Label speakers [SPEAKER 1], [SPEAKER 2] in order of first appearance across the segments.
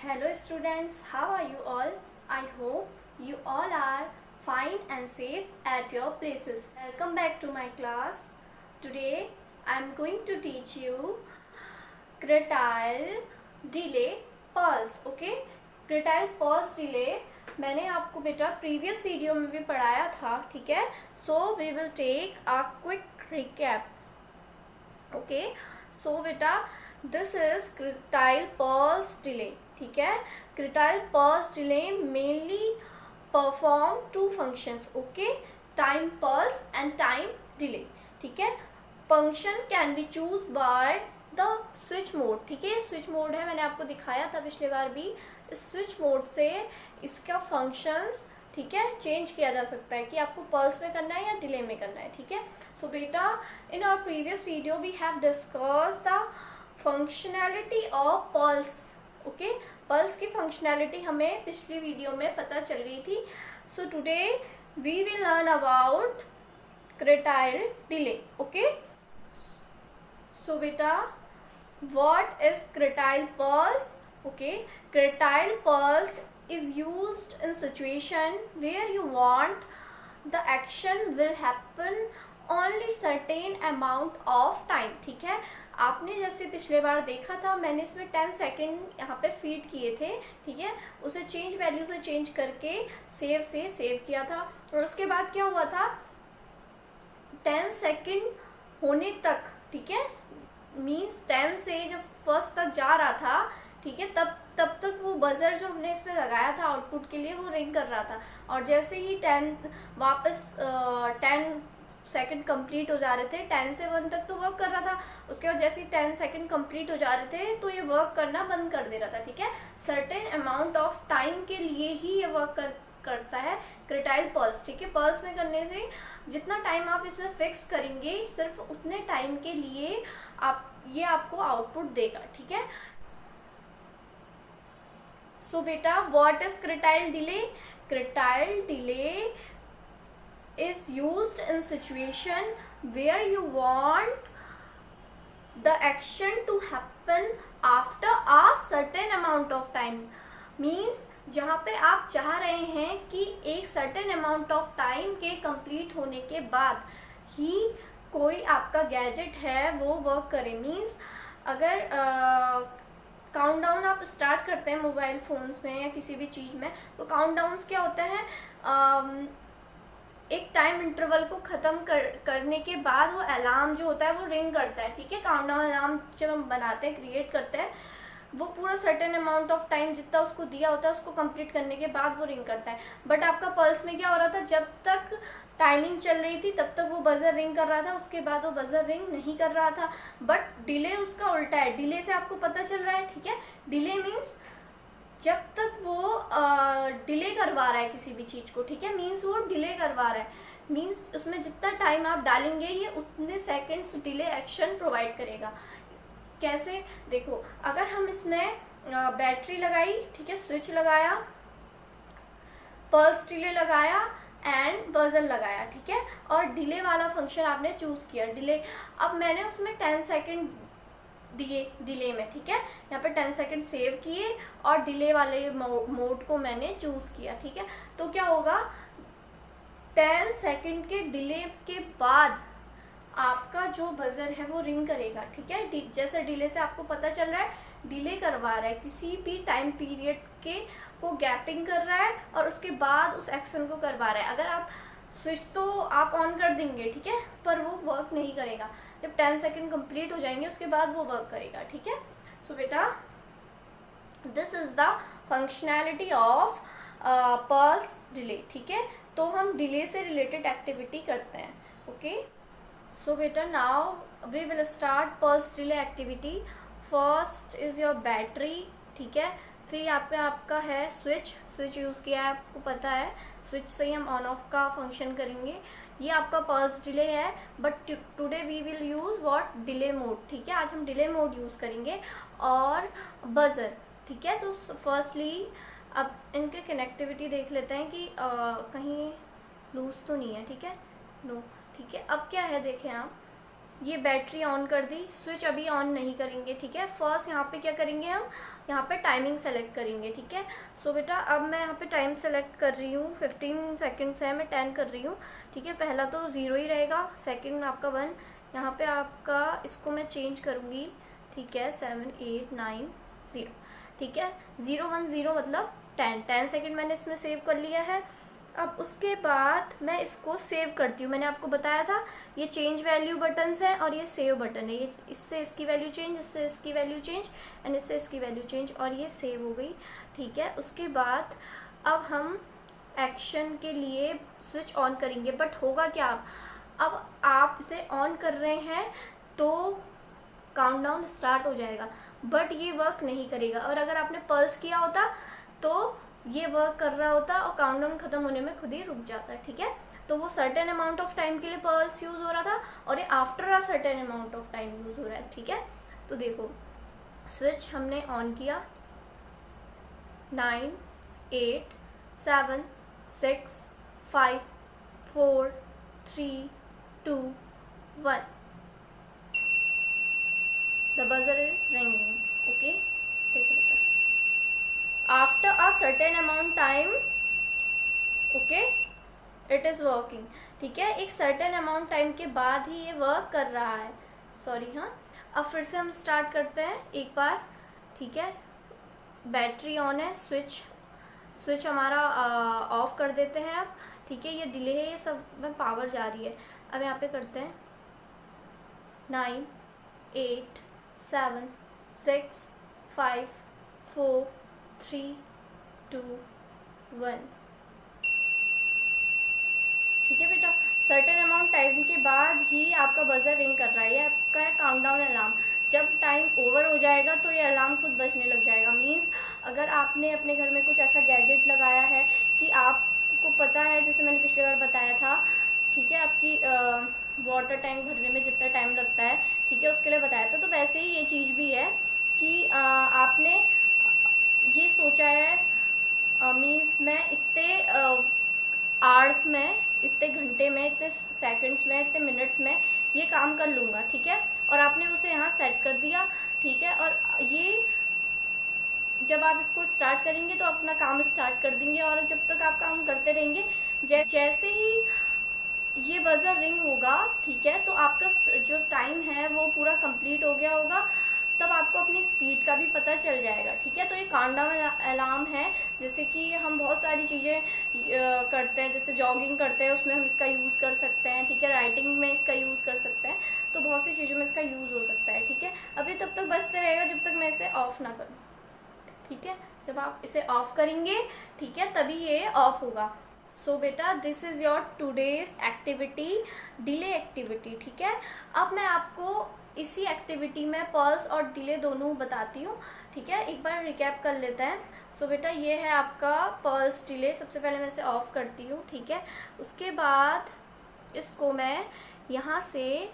[SPEAKER 1] Hello students, how are you all? I hope you all are fine and safe at your places. Welcome back to my class. Today I am going to teach you cretile delay pulse. Okay? Cretile pulse delay मैंने आपको बेटा previous video में भी पढ़ाया था, ठीक है? So we will take a quick recap. Okay? So बेटा this is cretile pulse delay. ठीक है, cretile pulse delay mainly perform two functions. Okay, time pulse and time delay. ठीक है, function can be choose by the switch mode. ठीक है, switch mode है, मैंने आपको दिखाया था पिछले बार भी. इस switch mode से इसका functions ठीक है चेंज किया जा सकता है कि आपको पल्स में करना है या डिले में करना है. ठीक है, सो बेटा in our previous video we have discuss the functionality of pulse. Okay, pulse की फंक्शनैलिटी हमें पिछली वीडियो में पता चल गई थी. So today we will learn about cretile delay. Okay, so बेटा व्हाट इज cretile pulse? ओके, cretile pulse is used in situation where you want the action will happen only certain amount of time. ठीक है, आपने जैसे पिछले बार देखा था, मैंने इसमें 10 सेकेंड यहाँ पे फीड किए थे. ठीक है, उसे चेंज वैल्यू से चेंज करके सेव से सेव किया था. और उसके बाद क्या हुआ था, 10 सेकेंड होने तक, ठीक है, मीन्स 10 से जब फर्स्ट तक जा रहा था, ठीक है, तब तक वो बजर जो हमने इसमें लगाया था आउटपुट के लिए वो रिंग कर रहा था. और जैसे ही 10 वापस 10 सेकंड कंप्लीट हो जा रहे थे, 10 से 1 तक तो वर्क कर रहा था. उसके बाद जैसे ही 10 सेकंड कंप्लीट हो जा रहे थे तो ये वर्क करना बंद कर दे रहा था. ठीक है, सर्टेन अमाउंट ऑफ टाइम के लिए ही ये वर्क करता है cretile pulse. ठीक है, पल्स में करने से जितना टाइम आप इसमें फिक्स करेंगे सिर्फ उतने टाइम के लिए ये आपको आउटपुट देगा. ठीक है, सो बेटा what is cretile delay? Cretile delay is used in situation where you want the action to happen after a certain amount of time. Means जहाँ पे आप चाह रहे हैं कि एक certain amount of time के complete होने के बाद ही कोई आपका गैजेट है वो वर्क करे. मीन्स अगर काउंटडाउन आप स्टार्ट करते हैं मोबाइल फ़ोन्स में या किसी भी चीज़ में, तो काउंटडाउन्स क्या होता है, एक टाइम इंटरवल को ख़त्म करने के बाद वो अलार्म जो होता है वो रिंग करता है. ठीक है, काउंटडाउन अलार्म जब हम बनाते हैं, क्रिएट करते हैं, वो पूरा सर्टेन अमाउंट ऑफ टाइम जितना उसको दिया होता है उसको कंप्लीट करने के बाद वो रिंग करता है. बट आपका पल्स में क्या हो रहा था, जब तक टाइमिंग चल रही थी तब तक वो बजर रिंग कर रहा था, उसके बाद वो बजर रिंग नहीं कर रहा था. बट डिले उसका उल्टा है. डिले से आपको पता चल रहा है, ठीक है, डिले मीन्स जब तक वो डिले करवा रहा है किसी भी चीज़ को, ठीक है, मीन्स वो डिले करवा रहा है. मीन्स उसमें जितना टाइम आप डालेंगे ये उतने सेकेंड्स डिले एक्शन प्रोवाइड करेगा. कैसे देखो, अगर हम इसमें बैटरी लगाई, ठीक है, स्विच लगाया, पल्स डिले लगाया एंड बजर लगाया, ठीक है, और डिले वाला फंक्शन आपने चूज़ किया. डिले, अब मैंने उसमें 10 सेकेंड दिए डिले में. ठीक है, यहाँ पे 10 सेकेंड सेव किए और डिले वाले मोड को मैंने चूज़ किया. ठीक है, तो क्या होगा, 10 सेकेंड के डिले के बाद आपका जो बजर है वो रिंग करेगा. ठीक है, जैसे डिले से आपको पता चल रहा है डिले करवा रहा है, किसी भी टाइम पीरियड के को गैपिंग कर रहा है और उसके बाद उस एक्शन को करवा रहा है. अगर आप स्विच तो आप ऑन कर देंगे, ठीक है, पर वो वर्क नहीं करेगा. जब 10 सेकेंड कंप्लीट हो जाएंगे उसके बाद वो वर्क करेगा. ठीक है, सो बेटा this is the functionality of pulse delay. ठीक है, तो हम डिले से रिलेटेड एक्टिविटी करते हैं. ओके, सो बेटा now we will start pulse delay activity. First is your battery. ठीक है, फिर यहाँ पे आपका है स्विच यूज़ किया है, आपको पता है स्विच से ही हम ऑन ऑफ का फंक्शन करेंगे. ये आपका पल्स डिले है, but today we will use what, delay mode. ठीक है, आज हम डिले मोड यूज़ करेंगे. और बजर. ठीक है, तो फर्स्टली अब इनके कनेक्टिविटी देख लेते हैं कि कहीं लूज तो नहीं है. ठीक है, नो. ठीक है, अब क्या है देखें आप, ये बैटरी ऑन कर दी, स्विच अभी ऑन नहीं करेंगे, ठीक है। फर्स्ट यहाँ पे क्या करेंगे हम, यहाँ पे टाइमिंग सेलेक्ट करेंगे, ठीक है। सो बेटा अब मैं यहाँ पे टाइम सेलेक्ट कर रही हूँ, 15 सेकंड्स है, मैं 10 कर रही हूँ, ठीक है। पहला तो 0 ही रहेगा, सेकंड आपका 1, यहाँ पे आपका इसको मैं चेंज करूँगी, ठीक है, 7 8 9 0, ठीक है। 0 1 0 मतलब 10 सेकंड मैंने इसमें सेव कर लिया है। अब उसके बाद मैं इसको सेव करती हूँ। मैंने आपको बताया था ये चेंज वैल्यू बटन्स है और ये सेव बटन है। ये इससे इसकी वैल्यू चेंज, इससे इसकी वैल्यू चेंज एंड इससे इसकी वैल्यू चेंज, और ये सेव हो गई, ठीक है। उसके बाद अब हम एक्शन के लिए स्विच ऑन करेंगे, बट होगा क्या, अब आप इसे ऑन कर रहे हैं तो काउंटडाउन स्टार्ट हो जाएगा, बट ये वर्क नहीं करेगा। और अगर आपने पल्स किया होता तो ये वर्क कर रहा होता और काउंटडाउन खत्म होने में खुद ही रुक जाता, ठीक है। तो वो सर्टेन अमाउंट ऑफ टाइम के लिए पल्स यूज़ हो रहा था और ये after a certain amount of time use हो रहा है, ठीक है। तो देखो स्विच हमने ऑन किया, 9 8 7 6 5 4 3 2 1, the buzzer is ringing, okay। देखो बेटा, after a certain amount time, okay, it is working, ठीक है। एक सर्टेन अमाउंट टाइम के बाद ही ये वर्क कर रहा है, सॉरी, हाँ। अब फिर से हम स्टार्ट करते हैं एक बार, ठीक है। बैटरी ऑन है, स्विच हमारा ऑफ कर देते हैं अब, ठीक है। ये डिले है, ये सब में पावर जा रही है। अब यहाँ पे करते हैं 9 8 7 6 5 4 3 2 1, ठीक है बेटा। सर्टेन अमाउंट टाइम के बाद ही आपका बजर रिंग कर रहा है, ये आपका है काउंटडाउन अलार्म। जब टाइम ओवर हो जाएगा तो ये अलार्म खुद बजने लग जाएगा। मींस अगर आपने अपने घर में कुछ ऐसा गैजेट लगाया है कि आपको पता है, जैसे मैंने पिछली बार बताया था, ठीक है, आपकी वाटर टैंक भरने में जितना टाइम लगता है, ठीक है, उसके लिए बताया था। तो वैसे ही ये चीज़ भी है कि आपने ये सोचा है, मीन्स मैं इतने आवर्स में, इतने घंटे में, इतने सेकंड्स में, इतने मिनट्स में ये काम कर लूँगा, ठीक है। और आपने उसे यहाँ सेट कर दिया, ठीक है। और ये जब आप इसको स्टार्ट करेंगे तो अपना काम स्टार्ट कर देंगे, और जब तक आप काम करते रहेंगे, जैसे ही ये बजर रिंग होगा, ठीक है, तो आपका जो टाइम है वो पूरा कंप्लीट हो गया होगा, तब आपको अपनी स्पीड का भी पता चल जाएगा, ठीक है। तो ये काउंटडाउन अलार्म है। जैसे कि हम बहुत सारी चीज़ें करते हैं, जैसे जॉगिंग करते हैं, उसमें हम इसका यूज़ कर सकते हैं, ठीक है। राइटिंग में इसका यूज़ कर सकते हैं, तो बहुत सी चीज़ों में इसका यूज़ हो सकता है, ठीक है। अभी तब तक बजते रहेगा जब तक मैं इसे ऑफ ना करूँ, ठीक है। जब आप इसे ऑफ करेंगे, ठीक है, तभी ये ऑफ होगा। सो बेटा this is your today's activity, delay activity, ठीक है। अब मैं आपको इसी एक्टिविटी में पल्स और डिले दोनों बताती हूँ, ठीक है। एक बार रिकैप कर लेते हैं। सो बेटा ये है आपका पल्स डिले। सबसे पहले मैं इसे ऑफ करती हूँ, ठीक है। उसके बाद इसको मैं यहाँ से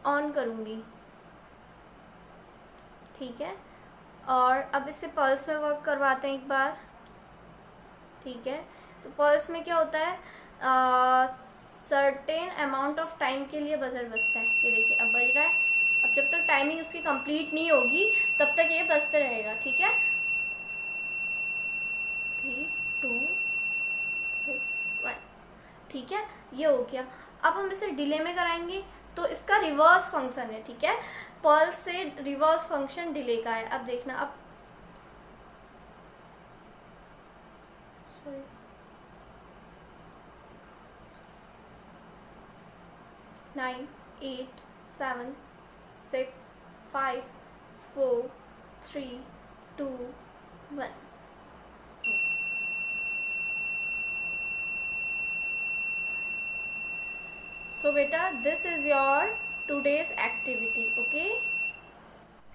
[SPEAKER 1] ऑन करूँगी, ठीक है। और अब इसे पल्स में वर्क करवाते हैं एक बार, ठीक है। तो पल्स में क्या होता है, सर्टेन अमाउंट ऑफ टाइम के लिए बजर बजता है। ये देखिए अब बज रहा है। अब जब तक टाइमिंग इसकी कंप्लीट नहीं होगी तब तक ये बजते रहेगा, ठीक है। 3 2 1, ठीक है, ये हो गया। अब हम इसे डिले में कराएंगे तो इसका रिवर्स फंक्शन है, ठीक है। पल्स से रिवर्स फंक्शन डिले का है। अब देखना, अब 9 8 7 6 5 4 3 2 1, so beta this is your today's activity, okay।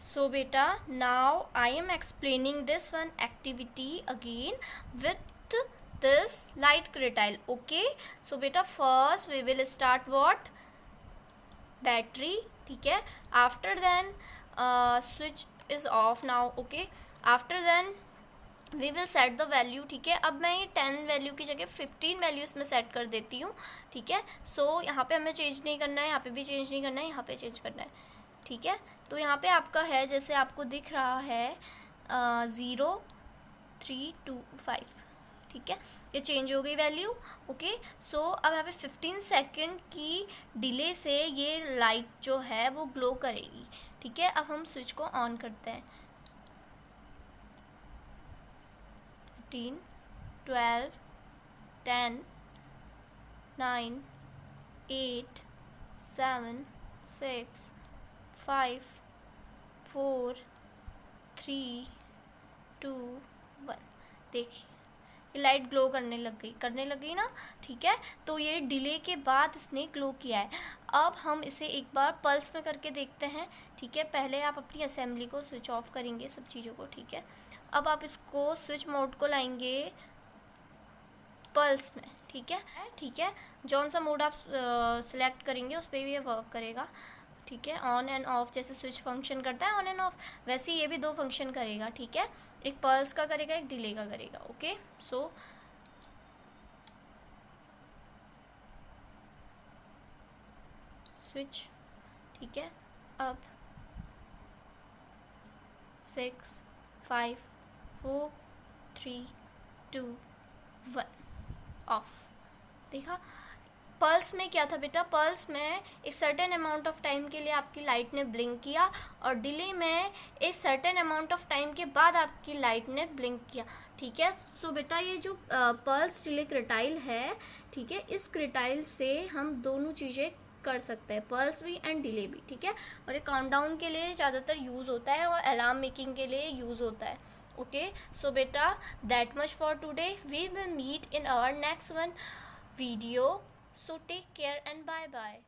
[SPEAKER 1] So beta now I am explaining this one activity again with this light cretile, okay। So beta first we will start what, battery, ठीक है। After then switch is off now, okay। After then we will set the value, ठीक है। अब मैं ये 10 value की जगह 15 value इसमें सेट कर देती हूँ, ठीक है। सो यहाँ पे हमें चेंज नहीं करना है, यहाँ पे भी चेंज नहीं करना है, यहाँ पे चेंज करना है, ठीक है। तो यहाँ पे आपका है, जैसे आपको दिख रहा है 0 3 2 5, ठीक है। ये चेंज हो गई वैल्यू, ओके। सो अब यहाँ पे 15 सेकेंड की डिले से ये लाइट जो है वो ग्लो करेगी, ठीक है। अब हम स्विच को ऑन करते हैं। 15 12 10 9 8 7 6 5 4 3 2 1, देखिए ये लाइट ग्लो करने लग गई ना, ठीक है। तो ये डिले के बाद इसने ग्लो किया है। अब हम इसे एक बार पल्स में करके देखते हैं, ठीक है। पहले आप अपनी असेंबली को स्विच ऑफ करेंगे, सब चीज़ों को, ठीक है। अब आप इसको स्विच मोड को लाएंगे पल्स में, ठीक है, ठीक है। जौन सा मोड आप सिलेक्ट करेंगे उस पर भी ये वर्क करेगा, ठीक है। ऑन एंड ऑफ जैसे स्विच फंक्शन करता है ऑन एंड ऑफ, वैसे ये भी 2 फंक्शन करेगा, ठीक है। एक पल्स का करेगा, एक डिले का करेगा, ओके। सो स्विच, ठीक है। अब 6 5 4 3 2 1 ऑफ। देखा पल्स में क्या था बेटा, पल्स में एक सर्टेन अमाउंट ऑफ टाइम के लिए आपकी लाइट ने ब्लिंक किया, और डिले में एक सर्टेन अमाउंट ऑफ टाइम के बाद आपकी लाइट ने ब्लिंक किया, ठीक है। सो बेटा ये जो पल्स डिले क्रिटाइल है, ठीक है, इस क्रिटाइल से हम दोनों चीज़ें कर सकते हैं, पल्स भी एंड डिले भी, ठीक है। और ये काउंटडाउन के लिए ज़्यादातर यूज़ होता है और अलार्म मेकिंग के लिए यूज़ होता है, ओके। सो बेटा that much for today, we will meet in our next one video. So take care and bye bye.